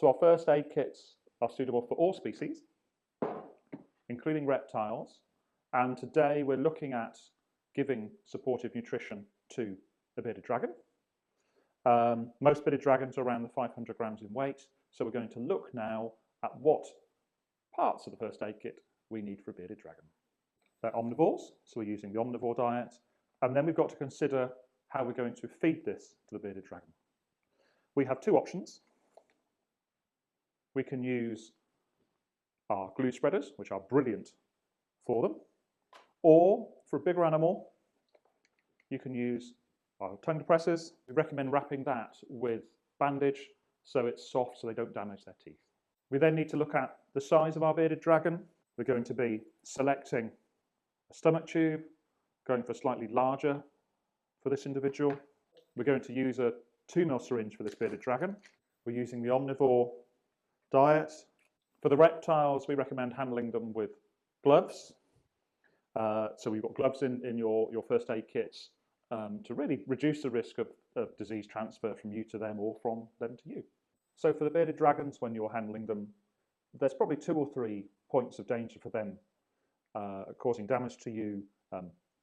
So our first aid kits are suitable for all species, including reptiles. And today we're looking at giving supportive nutrition to a bearded dragon. Most bearded dragons are around the 500 grams in weight. So we're going to look now at what parts of the first aid kit we need for a bearded dragon. They're omnivores, so we're using the omnivore diet. And then we've got to consider how we're going to feed this to the bearded dragon. We have two options. We can use our glue spreaders, which are brilliant for them. Or for a bigger animal, you can use our tongue depressors. We recommend wrapping that with bandage so it's soft so they don't damage their teeth. We then need to look at the size of our bearded dragon. We're going to be selecting a stomach tube, going for slightly larger for this individual. We're going to use a 2 ml syringe for this bearded dragon. We're using the omnivore diet. For the reptiles, we recommend handling them with gloves. So we've got gloves in your first aid kits to really reduce the risk of disease transfer from you to them or from them to you. So for the bearded dragons, when you're handling them, there's probably 2 or 3 points of danger for them causing damage to you.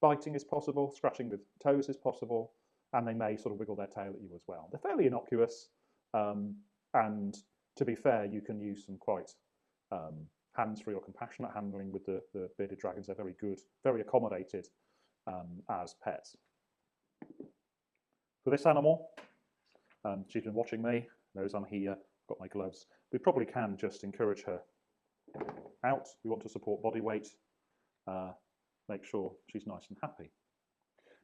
Biting is possible, scratching with toes is possible, and they may sort of wiggle their tail at you as well. They're fairly innocuous, and to be fair, you can use some quite hands-free or compassionate handling with the bearded dragons. They're very good, very accommodated as pets. For this animal, she's been watching me, knows I'm here, got my gloves. We probably can just encourage her out. We want to support body weight, make sure she's nice and happy.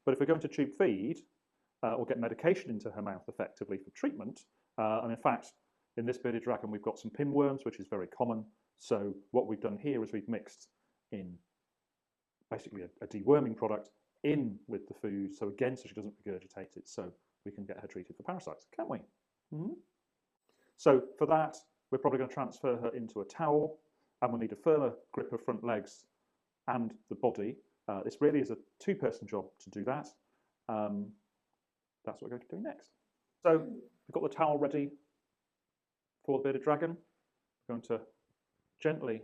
But if we're going to tube feed or get medication into her mouth effectively for treatment, and in fact, in this bearded dragon, we've got some pinworms, which is very common. So what we've done here is we've mixed in basically a deworming product in with the food. So again, so she doesn't regurgitate it, so we can get her treated for parasites, can't we? Mm-hmm. So for that, we're probably going to transfer her into a towel, and we'll need a firmer grip of front legs and the body. This really is a 2-person job to do that. That's what we're going to do next. So we've got the towel ready for the bearded dragon. We're going to gently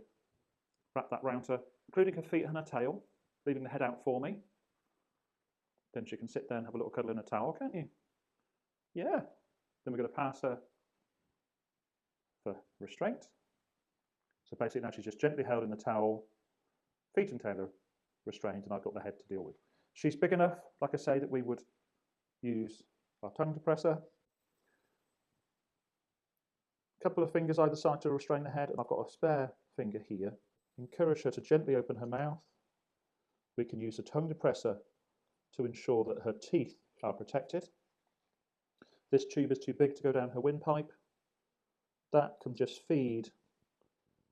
wrap that round her, including her feet and her tail, leaving the head out for me. Then she can sit there and have a little cuddle in a towel, can't you? Yeah. Then we're going to pass her for restraint. So basically now she's just gently held in the towel, feet and tail are restrained, and I've got the head to deal with. She's big enough, like I say, that we would use our tongue depressor. Couple of fingers either side to restrain the head, and I've got a spare finger here. Encourage her to gently open her mouth. We can use a tongue depressor to ensure that her teeth are protected. This tube is too big to go down her windpipe. That can just feed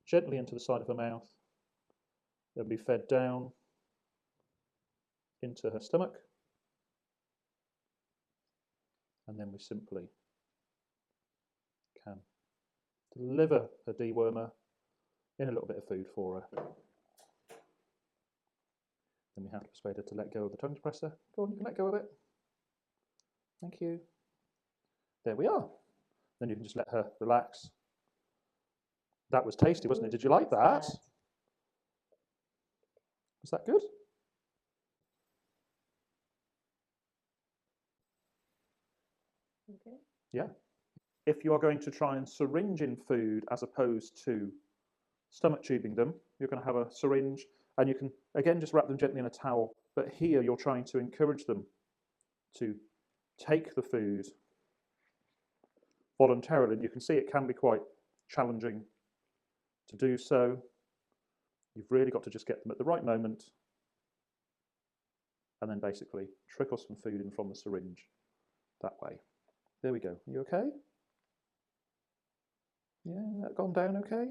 gently into the side of her mouth. It'll be fed down into her stomach. And then we simply can deliver her dewormer in a little bit of food for her. Then we have to persuade her to let go of the tongue depressor. Go on, you can let go of it. Thank you. There we are. Then you can just let her relax. That was tasty, wasn't it? Did you like that? Was that good? Okay. Yeah. If you are going to try and syringe in food as opposed to stomach tubing them, you're going to have a syringe, and you can, again, just wrap them gently in a towel. But here you're trying to encourage them to take the food voluntarily. And you can see it can be quite challenging to do so. You've really got to just get them at the right moment and then basically trickle some food in from the syringe that way. There we go. Are you okay? Yeah, that gone down okay?